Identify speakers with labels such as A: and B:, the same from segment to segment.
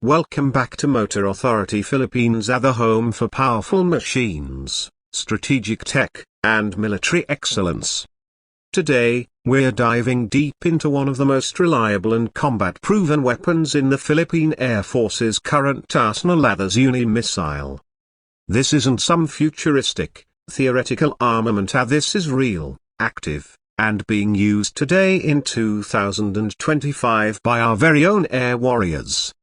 A: Welcome back to Motor Authority Philippines, the home for powerful machines, strategic tech, and military excellence. Today, we're diving deep into one of the most reliable and combat-proven weapons in the Philippine Air Force's current arsenal, the Zuni missile. This isn't some futuristic, theoretical armament. This is real, active, and being used today in 2025 by our very own air warriors.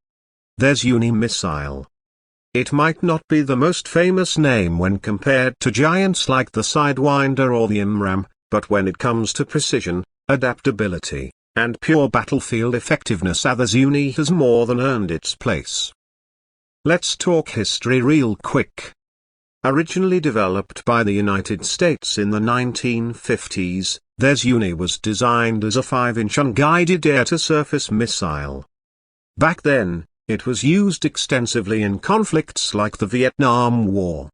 A: The Zuni missile. It might not be the most famous name when compared to giants like the Sidewinder or the IMRAM, but when it comes to precision, adaptability, and pure battlefield effectiveness, the Zuni has more than earned its place. Let's talk history real quick. Originally developed by the United States in the 1950s, the Zuni was designed as a 5-inch unguided air-to-surface missile. Back then, it was used extensively in conflicts like the Vietnam War.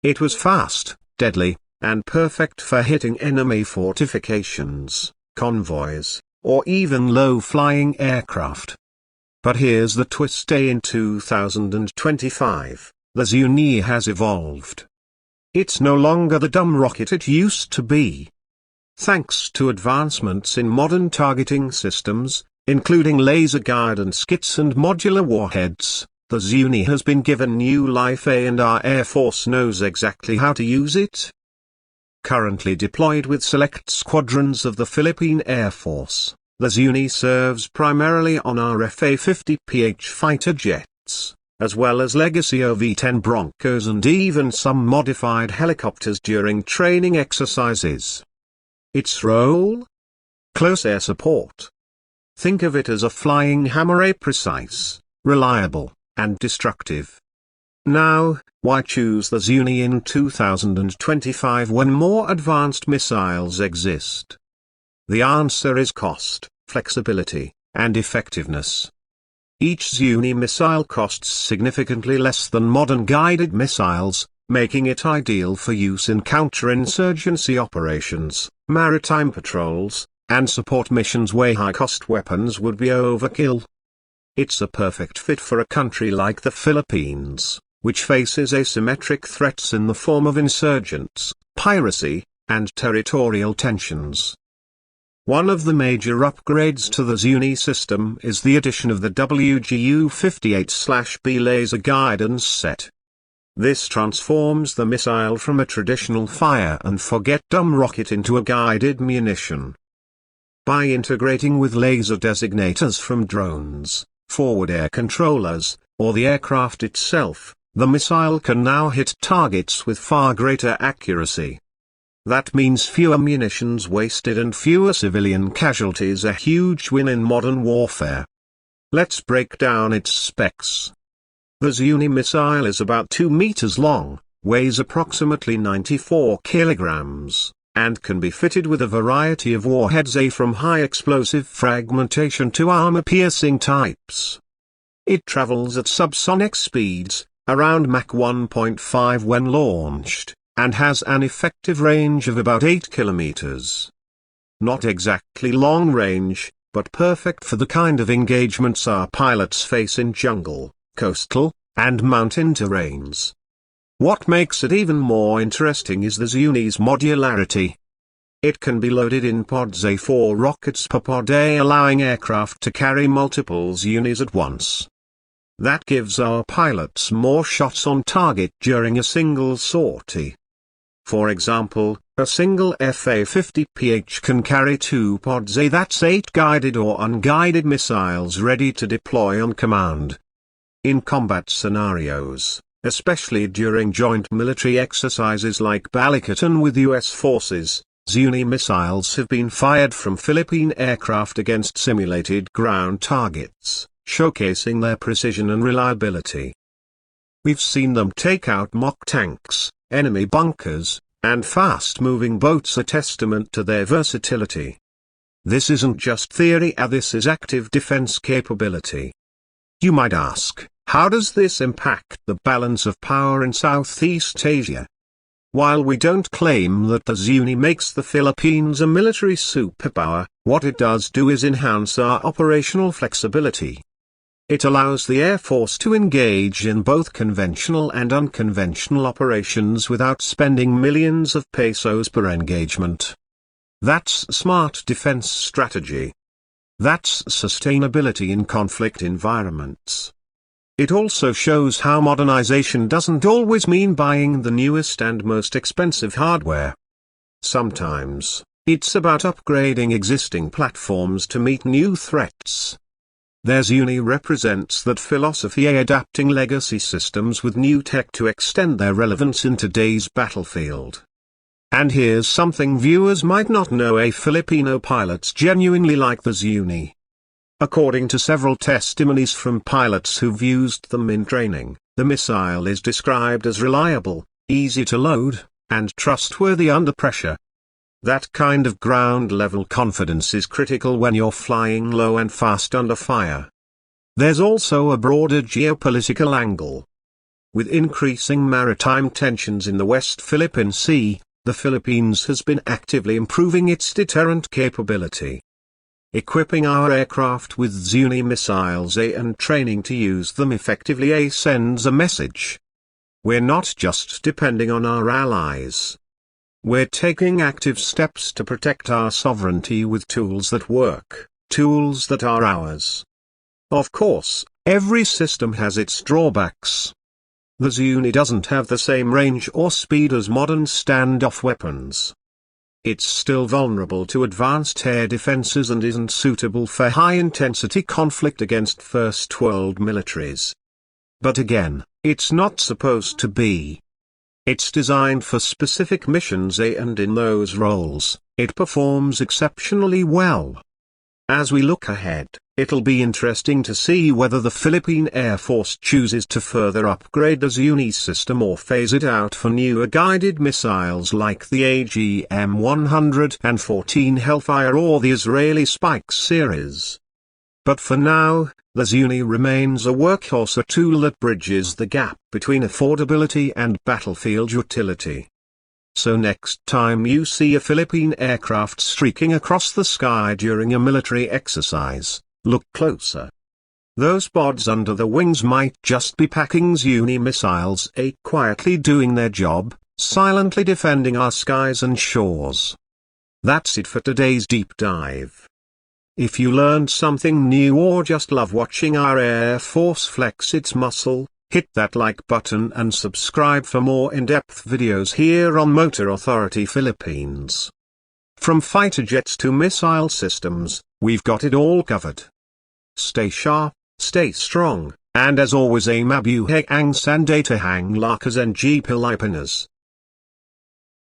A: It was fast, deadly, and perfect for hitting enemy fortifications, convoys, or even low-flying aircraft. But here's the twist: in 2025, the Zuni has evolved. It's no longer the dumb rocket it used to be. Thanks to advancements in modern targeting systems, including laser guidance kits and modular warheads, the Zuni has been given new life, and our Air Force knows exactly how to use it. Currently deployed with select squadrons of the Philippine Air Force, the Zuni serves primarily on our FA-50PH fighter jets, as well as legacy OV-10 Broncos and even some modified helicopters during training exercises. Its role? Close air support. Think of it as a flying hammer, precise, reliable, and destructive. Now, why choose the Zuni in 2025 when more advanced missiles exist? The answer is cost, flexibility, and effectiveness. Each Zuni missile costs significantly less than modern guided missiles, making it ideal for use in counterinsurgency operations, maritime patrols, and support missions where high-cost weapons would be overkill. It's a perfect fit for a country like the Philippines, which faces asymmetric threats in the form of insurgents, piracy, and territorial tensions. One of the major upgrades to the Zuni system is the addition of the WGU-58/B laser guidance set. This transforms the missile from a traditional fire-and-forget dumb rocket into a guided munition. By integrating with laser designators from drones, forward air controllers, or the aircraft itself, the missile can now hit targets with far greater accuracy. That means fewer munitions wasted and fewer civilian casualties, a huge win in modern warfare. Let's break down its specs. The Zuni missile is about 2 meters long, weighs approximately 94 kilograms, and can be fitted with a variety of warheads, from high explosive fragmentation to armor-piercing types. It travels at subsonic speeds, around Mach 1.5 when launched, and has an effective range of about 8 kilometers. Not exactly long range, but perfect for the kind of engagements our pilots face in jungle, coastal, and mountain terrains. What makes it even more interesting is the Zuni's modularity. It can be loaded in pods, 4 rockets per pod, allowing aircraft to carry multiple Zunis at once. That gives our pilots more shots on target during a single sortie. For example, a single FA-50PH can carry 2 pods, that's 8 guided or unguided missiles ready to deploy on command. In combat scenarios, especially during joint military exercises like Balikatan with U.S. forces, Zuni missiles have been fired from Philippine aircraft against simulated ground targets, showcasing their precision and reliability. We've seen them take out mock tanks, enemy bunkers, and fast-moving boats, a testament to their versatility. This isn't just theory, this is active defense capability. You might ask, how does this impact the balance of power in Southeast Asia? While we don't claim that the Zuni makes the Philippines a military superpower, what it does do is enhance our operational flexibility. It allows the Air Force to engage in both conventional and unconventional operations without spending millions of pesos per engagement. That's smart defense strategy. That's sustainability in conflict environments. It also shows how modernization doesn't always mean buying the newest and most expensive hardware. Sometimes, it's about upgrading existing platforms to meet new threats. Zuni represents that philosophy, adapting legacy systems with new tech to extend their relevance in today's battlefield. And here's something viewers might not know: Filipino pilots genuinely like the Zuni. According to several testimonies from pilots who've used them in training, the missile is described as reliable, easy to load, and trustworthy under pressure. That kind of ground-level confidence is critical when you're flying low and fast under fire. There's also a broader geopolitical angle. With increasing maritime tensions in the West Philippine Sea, the Philippines has been actively improving its deterrent capability. Equipping our aircraft with Zuni missiles and training to use them effectively sends a message. We're not just depending on our allies. We're taking active steps to protect our sovereignty with tools that work, tools that are ours. Of course, every system has its drawbacks. The Zuni doesn't have the same range or speed as modern standoff weapons. It's still vulnerable to advanced air defenses and isn't suitable for high-intensity conflict against first-world militaries. But again, it's not supposed to be. It's designed for specific missions, and in those roles, it performs exceptionally well. As we look ahead, it'll be interesting to see whether the Philippine Air Force chooses to further upgrade the Zuni system or phase it out for newer guided missiles like the AGM-114 Hellfire or the Israeli Spike series. But for now, the Zuni remains a workhorse, a tool that bridges the gap between affordability and battlefield utility. So next time you see a Philippine aircraft streaking across the sky during a military exercise, look closer. Those pods under the wings might just be packing Zuni missiles, quietly doing their job, silently defending our skies and shores. That's it for today's deep dive. If you learned something new or just love watching our Air Force flex its muscle, hit that like button and subscribe for more in-depth videos here on Motor Authority Philippines. From fighter jets to missile systems, we've got it all covered. Stay sharp, stay strong, and as always, mabuhay ang sandata hang lakas ng Pilipinas.